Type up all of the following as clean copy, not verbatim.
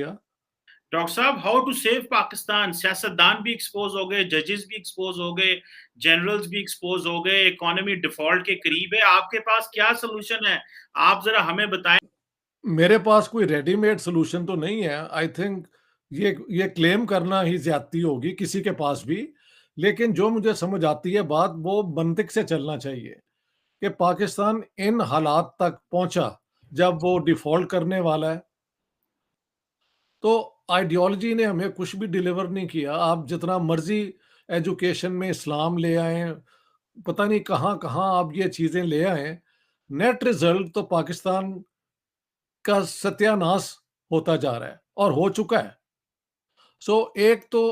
Doctor साहब, how to save Pakistan? सियासतदान भी एक्सपोज हो गए, जजेस भी एक्सपोज हो गए, जनरल्स भी एक्सपोज हो गए, इकोनॉमी डिफॉल्ट के करीब है। आपके पास क्या सोल्यूशन है? आप जरा हमें बताएं। मेरे पास कोई रेडीमेड सोल्यूशन तो नहीं है। आई थिंक ये क्लेम करना ही ज्यादती होगी किसी के पास भी। लेकिन जो मुझे समझ आती है बात, वो मंतिक से चलना चाहिए कि पाकिस्तान इन हालात तक पहुंचा जब वो डिफॉल्ट करने वाला है। तो आइडियोलॉजी ने हमें कुछ भी डिलीवर नहीं किया। आप जितना मर्जी एजुकेशन में इस्लाम ले आए, पता नहीं कहाँ कहाँ आप ये चीजें ले आए, नेट रिजल्ट तो पाकिस्तान का सत्यानाश होता जा रहा है और हो चुका है। एक तो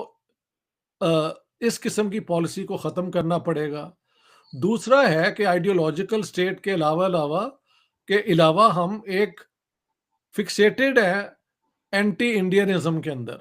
इस किस्म की पॉलिसी को ख़त्म करना पड़ेगा। दूसरा है कि आइडियोलॉजिकल स्टेट के अलावा हम एक फिक्सेटेड है एंटी इंडियनिज्म के अंदर।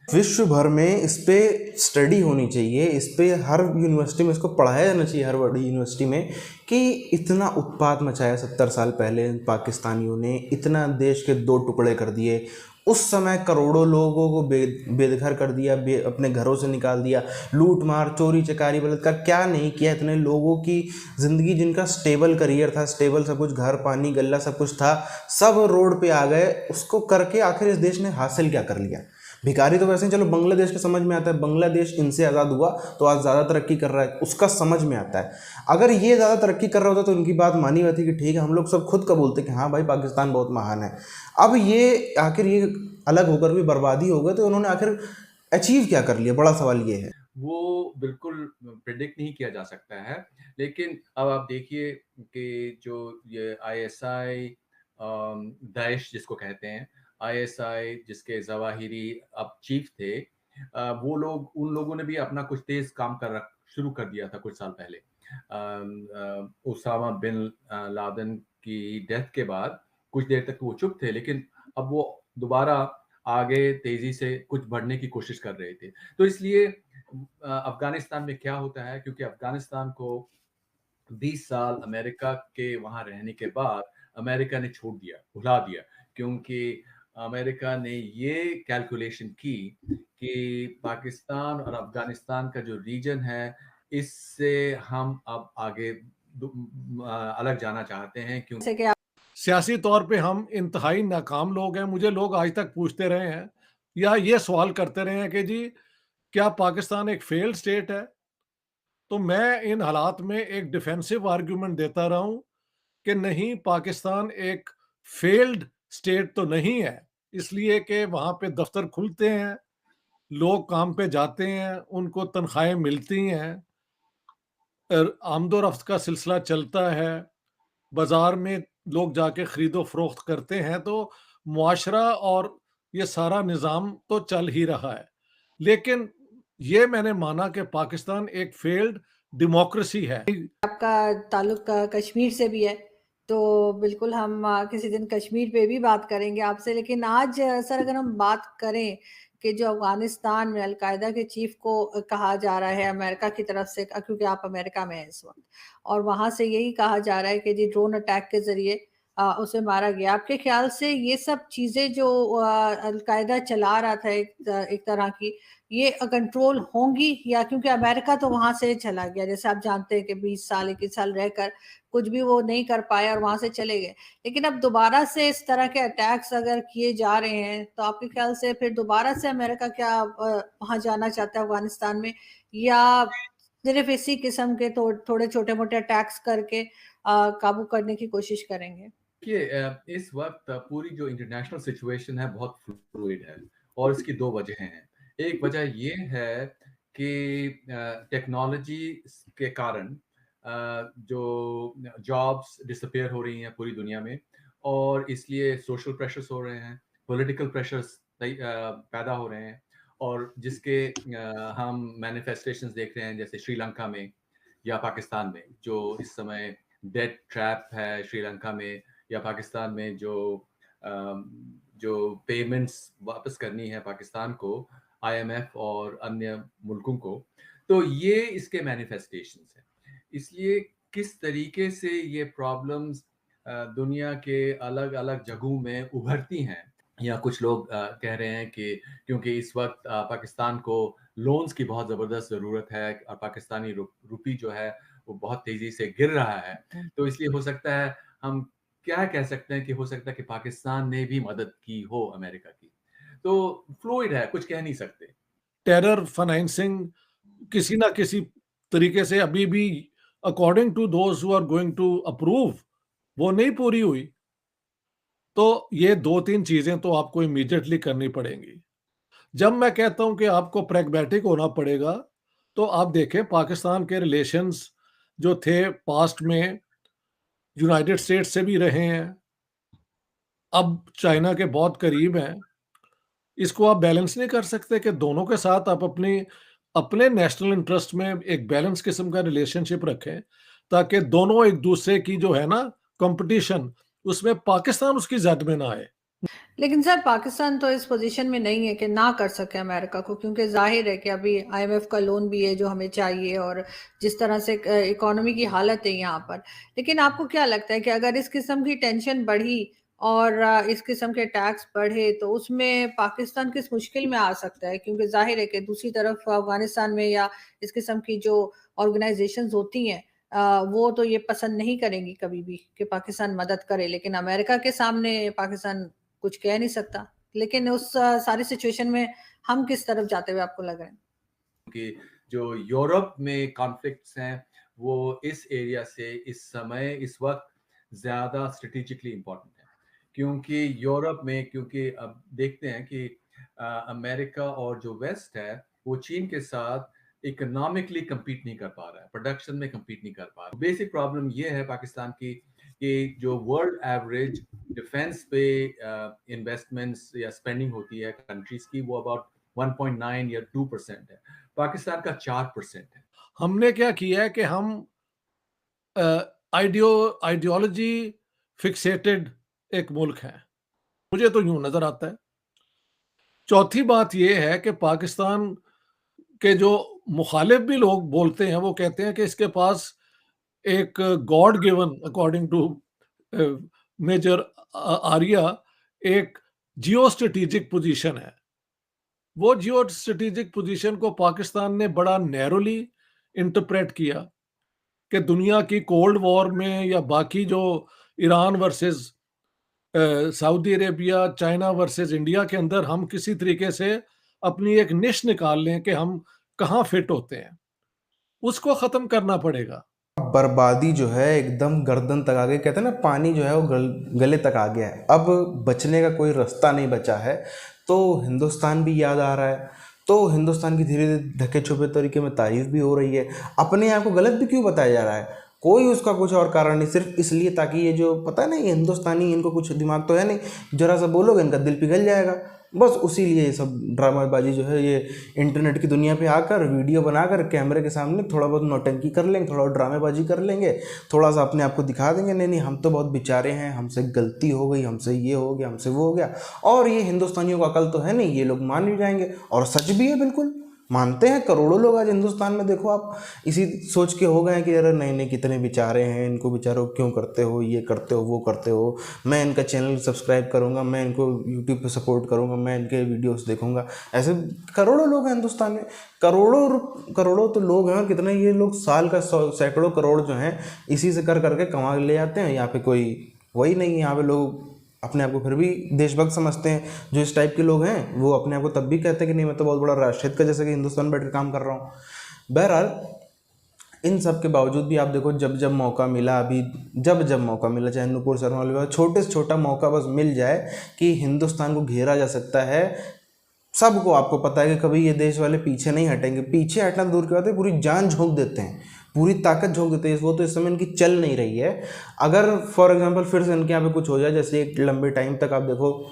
विश्व भर में इस पे स्टडी होनी चाहिए, इस पे हर यूनिवर्सिटी में इसको पढ़ाया जाना चाहिए, हर बड़ी यूनिवर्सिटी में, कि इतना उत्पात मचाया 70 साल पहले पाकिस्तानियों ने, इतना देश के दो टुकड़े कर दिए, उस समय करोड़ों लोगों को बेदघर कर दिया, अपने घरों से निकाल दिया, लूट मार, चोरी चकारी, बलात्कार, क्या नहीं किया। इतने लोगों की ज़िंदगी, जिनका स्टेबल करियर था, स्टेबल सब कुछ, घर पानी गल्ला सब कुछ था, सब रोड पे आ गए। उसको करके आखिर इस देश ने हासिल क्या कर लिया? भिखारी तो वैसे ही, चलो बांग्लादेश के समझ में आता है, बांग्लादेश इनसे आज़ाद हुआ तो आज ज़्यादा तरक्की कर रहा है, उसका समझ में आता है। अगर ये ज़्यादा तरक्की कर रहा होता तो उनकी बात मानी हुई थी कि ठीक है, हम लोग सब खुद का बोलते कि हाँ भाई पाकिस्तान बहुत महान है। अब ये आखिर ये अलग होकर भी बर्बादी हो गई, तो उन्होंने आखिर अचीव क्या कर लिया? बड़ा सवाल ये है। वो बिल्कुल प्रिडिक्ट नहीं किया जा सकता है। लेकिन अब आप देखिए कि जो ये आईएसआई, दाइश जिसको कहते हैं, आईएसआई जिसके जवाहिरी अब चीफ थे, वो लोग, उन लोगों ने भी अपना कुछ तेज काम शुरू कर दिया था कुछ साल पहले। उसामा बिन लादेन की डेथ के बाद कुछ देर तक वो चुप थे, लेकिन अब वो दोबारा आगे तेजी से कुछ बढ़ने की कोशिश कर रहे थे। तो इसलिए अफगानिस्तान में क्या होता है, क्योंकि अफगानिस्तान को 20 साल अमेरिका के वहां रहने के बाद अमेरिका ने छोड़ दिया, भुला दिया, क्योंकि अमेरिका ने ये कैलकुलेशन की कि पाकिस्तान और अफगानिस्तान का जो रीजन है, इससे हम अब आगे अलग जाना चाहते हैं, क्योंकि सियासी तौर पे हम इंतहाई नाकाम लोग हैं। मुझे लोग आज तक पूछते रहे हैं या ये सवाल करते रहे हैं कि जी क्या पाकिस्तान एक फेल्ड स्टेट है? तो मैं इन हालात में एक डिफेंसिव आर्गुमेंट देता रहा हूं कि नहीं, पाकिस्तान एक फेल्ड स्टेट तो नहीं है, इसलिए कि वहां पे दफ्तर खुलते हैं, लोग काम पे जाते हैं, उनको तनख्वाहें मिलती हैं, आमदोरफ्त का सिलसिला चलता है, बाजार में लोग जाके खरीदो फरोख्त करते हैं, तो मुआशरा और ये सारा निज़ाम तो चल ही रहा है। लेकिन ये मैंने माना कि पाकिस्तान एक फेल्ड डेमोक्रेसी है। आपका ताल्लुक कश्मीर से भी है, तो बिल्कुल हम किसी दिन कश्मीर पे भी बात करेंगे आपसे। लेकिन आज सर, अगर हम बात करें कि जो अफगानिस्तान में अलकायदा के चीफ को कहा जा रहा है अमेरिका की तरफ से, क्योंकि आप अमेरिका में हैं इस वक्त, और वहां से यही कहा जा रहा है कि जी ड्रोन अटैक के जरिए उसे मारा गया। आपके ख्याल से ये सब चीजें जो अलकायदा चला रहा था एक तरह की, ये कंट्रोल होंगी? या क्योंकि अमेरिका तो वहां से चला गया, जैसे आप जानते हैं कि 20 साल 21 साल रहकर कुछ भी वो नहीं कर पाए और वहां से चले गए। लेकिन अब दोबारा से इस तरह के अटैक्स अगर किए जा रहे हैं, तो आपके ख्याल से फिर दोबारा से अमेरिका क्या वहां जाना चाहता है अफगानिस्तान में, या सिर्फ इसी किस्म के थोड़े छोटे मोटे अटैक्स करके काबू करने की कोशिश करेंगे? देखिए, इस वक्त पूरी जो इंटरनेशनल सिचुएशन है बहुत फ्लूइड है, और इसकी दो वजह हैं। एक वजह ये है कि टेक्नोलॉजी के कारण जो जॉब्स डिसअपेयर हो रही हैं पूरी दुनिया में, और इसलिए सोशल प्रेशर्स हो रहे हैं, पॉलिटिकल प्रेशर्स पैदा हो रहे हैं, और जिसके हम मैनिफेस्टेशंस देख रहे हैं, जैसे श्रीलंका में या पाकिस्तान में, जो इस समय डेट ट्रैप है श्रीलंका में, या पाकिस्तान में जो पेमेंट्स वापस करनी है पाकिस्तान को, आईएमएफ और अन्य मुल्कों को, तो ये इसके मैनिफेस्टेशंस हैं। इसलिए किस तरीके से ये प्रॉब्लम्स दुनिया के अलग अलग जगहों में उभरती हैं, या कुछ लोग कह रहे हैं कि क्योंकि इस वक्त पाकिस्तान को लोन्स की बहुत ज़बरदस्त ज़रूरत है और पाकिस्तानी रुपी जो है वो बहुत तेज़ी से गिर रहा है, तो इसलिए हो सकता है हम क्या कह सकते हैं कि हो सकता है कि पाकिस्तान ने भी मदद की हो अमेरिका की। तो फ्लूइड है, कुछ कह नहीं सकते। टेरर फाइनेंसिंग किसी ना किसी तरीके से अभी भी according to those who are going to approve वो नहीं पूरी हुई। तो ये 2-3 चीजें तो आपको इमीडिएटली करनी पड़ेंगी। जब मैं कहता हूं कि आपको प्रैग्मेटिक होना पड़ेगा, तो आप देखें पाकिस्तान के रिलेशंस जो थे पास्ट में यूनाइटेड स्टेट्स से भी रहे हैं, अब चाइना के बहुत करीब हैं। इसको आप बैलेंस नहीं कर सकते कि दोनों के साथ आप अपने नेशनल इंटरेस्ट में एक बैलेंस किस्म का रिलेशनशिप रखें, ताकि दोनों एक दूसरे की जो है ना कंपटीशन, उसमें पाकिस्तान उसकी जद में ना आए। लेकिन सर पाकिस्तान तो इस पोजीशन में नहीं है कि ना कर सके अमेरिका को, क्योंकि जाहिर है कि अभी आईएमएफ का लोन भी है जो हमें चाहिए, और जिस तरह से इकोनॉमी की हालत है यहाँ पर। लेकिन आपको क्या लगता है कि अगर इस किस्म की टेंशन बढ़ी और इस किस्म के टैक्स बढ़े तो उसमें पाकिस्तान किस मुश्किल में आ सकता है? क्योंकि जाहिर है कि दूसरी तरफ अफगानिस्तान में या इस किस्म की जो ऑर्गेनाइजेशंस होती हैं वो तो ये पसंद नहीं करेंगी कभी भी कि पाकिस्तान मदद करे, लेकिन अमेरिका के सामने पाकिस्तान कुछ कह नहीं सकता। लेकिन उस सारी सिचुएशन में हम किस तरफ जाते हुए आपको लग रहा है? कि जो यूरोप में कॉन्फ्लिक्ट्स हैं, वो इस एरिया से इस समय, इस वक्त ज़्यादा स्ट्रेटेजिकली इम्पोर्टेंट है। क्योंकि यूरोप में, क्योंकि अब देखते हैं कि अमेरिका और जो वेस्ट है, वो चीन के साथ इकोनॉमिकली compete नहीं कर पा रहा है, प्रोडक्शन में compete नहीं कर पा रहा है। बेसिक प्रॉब्लम ये है पाकिस्तान की कि जो वर्ल्ड एवरेज डिफेंस पे इन्वेस्टमेंट्स या स्पेंडिंग होती है कंट्रीज की, वो अबाउट 1.9 या 2% है। पाकिस्तान का 4% है। हमने क्या किया है कि हम आइडियोलॉजी फिक्सेटेड एक मुल्क है, मुझे तो यूं नजर आता है। चौथी बात यह है कि पाकिस्तान के जो मुखालिफ भी लोग बोलते हैं, वो कहते हैं कि इसके पास एक god given, according to major Arya, एक जियो स्ट्रेटेजिक पोजीशन है। वो जियो स्ट्रेटेजिक पोजीशन को पाकिस्तान ने बड़ा नैरोली इंटरप्रेट किया कि दुनिया की कोल्ड वॉर में या बाकी जो Iran versus Saudi Arabia, China versus India के अंदर हम किसी तरीके से अपनी एक निश निकाल लें कि हम कहाँ फिट होते हैं, उसको खत्म करना पड़ेगा। बर्बादी जो है एकदम गर्दन तक आ गई, कहते हैं ना पानी जो है वो गले तक आ गया है, अब बचने का कोई रास्ता नहीं बचा है। तो हिंदुस्तान भी याद आ रहा है, तो हिंदुस्तान की धीरे धीरे ढके छुपे तरीके में तारीफ भी हो रही है। अपने आप को गलत भी क्यों बताया जा रहा है? कोई उसका कुछ और कारण नहीं, सिर्फ इसलिए ताकि ये जो पता नहीं ये हिंदुस्तानी, इनको कुछ दिमाग तो है नहीं, जरा सा बोलोगे इनका दिल पिघल जाएगा, बस उसी लिए ये सब ड्रामाबाजी जो है ये इंटरनेट की दुनिया पे आकर वीडियो बनाकर कैमरे के सामने थोड़ा बहुत नौटंकी कर लेंगे, थोड़ा ड्रामेबाजी कर लेंगे, थोड़ा सा अपने आप को दिखा देंगे, नहीं नहीं हम तो बहुत बेचारे हैं, हमसे गलती हो गई, हमसे ये हो गया, हमसे वो हो गया। और ये हिंदुस्तानियों को अकल तो है नहीं, ये लोग मान भी जाएंगे, और सच भी है, बिल्कुल मानते हैं। करोड़ों लोग आज हिंदुस्तान में देखो आप इसी सोच के हो गए हैं कि अरे नहीं नहीं कितने बेचारे हैं, इनको बेचारों क्यों करते हो, ये करते हो, वो करते हो, मैं इनका चैनल सब्सक्राइब करूंगा, मैं इनको यूट्यूब पे सपोर्ट करूंगा, मैं इनके वीडियोस देखूंगा। ऐसे करोड़ों लोग हैं हिंदुस्तान में, करोड़ों तो लोग हैं, और कितने ये लोग साल का सैकड़ों करोड़ जो हैं इसी से कर करके कमा ले जाते हैं। यहाँ पे कोई वही नहीं है, यहाँ पे लोग अपने आप को फिर भी देशभक्त समझते हैं। जो इस टाइप के लोग हैं वो अपने आप को तब भी कहते हैं कि नहीं मैं तो बहुत बड़ा राष्ट्रहित का जैसे कि हिंदुस्तान में बैठकर काम कर रहा हूँ। बहरहाल इन सब के बावजूद भी आप देखो जब जब मौका मिला, अभी जब मौका मिला, चाहे नुपुर शर्मा वाले छोटे से छोटा मौका बस मिल जाए कि हिंदुस्तान को घेरा जा सकता है, सबको आपको पता है कि कभी ये देश वाले पीछे नहीं हटेंगे। पीछे हटना दूर की बात है, पूरी जान झोंक देते हैं, पूरी ताकत झोंक देते हैं। वो तो इस समय इनकी चल नहीं रही है। अगर फॉर एग्जांपल फिर से इनके यहाँ पे कुछ हो जाए, जैसे एक लंबे टाइम तक आप देखो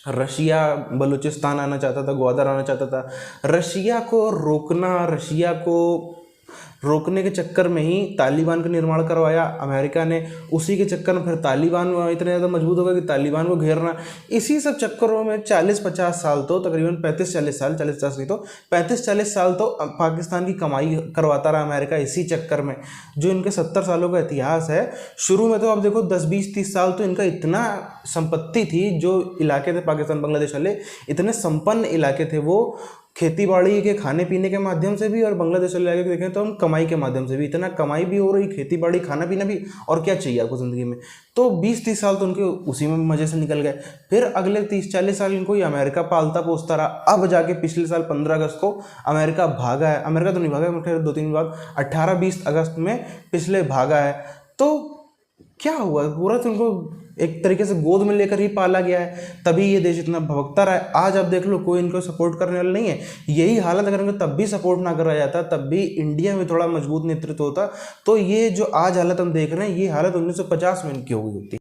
रशिया बलूचिस्तान आना चाहता था, ग्वादर आना चाहता था, रशिया को रोकना, रशिया को रोकने के चक्कर में ही तालिबान का निर्माण करवाया अमेरिका ने, उसी के चक्कर में फिर तालिबान इतने ज़्यादा मजबूत हो गया कि तालिबान को घेरना, इसी सब चक्करों में 40-50 साल तो तकरीबन 35-40 साल, 40-50 नहीं तो 35-40 साल तो पाकिस्तान की कमाई करवाता रहा अमेरिका इसी चक्कर में। जो इनके 70 सालों का इतिहास है, शुरू में तो आप देखो 10-20-30 साल तो इनका इतना संपत्ति थी, जो इलाके थे पाकिस्तान बांग्लादेश वाले इतने संपन्न इलाके थे, वो खेती बाड़ी के खाने पीने के माध्यम से भी, और बांग्लादेश वाले इलाके देखें तो हम कमाई के माध्यम से भी, इतना कमाई भी हो रही, खेती बाड़ी खाना पीना भी, और क्या चाहिए आपको ज़िंदगी में। तो 20-30 साल तो उनके उसी में मज़े से निकल गए। फिर अगले 30-40 साल इनको ये अमेरिका पालता पोसता रहा। अब जाके पिछले साल 15 अगस्त को अमेरिका भागा है, अमेरिका तो नहीं भागा है, 2-3 बार 18-20 अगस्त में पिछले भागा है। तो क्या हुआ, पूरा तो उनको एक तरीके से गोद में लेकर ही पाला गया है, तभी ये देश इतना भभकता रहा है। आज आप देख लो कोई इनको सपोर्ट करने वाला नहीं है। यही हालत अगर इनको तब भी सपोर्ट ना करा जाता, तब भी इंडिया में थोड़ा मजबूत नेतृत्व होता, तो ये जो आज हालत हम देख रहे हैं, ये हालत 1950 में इनकी हो गई होती।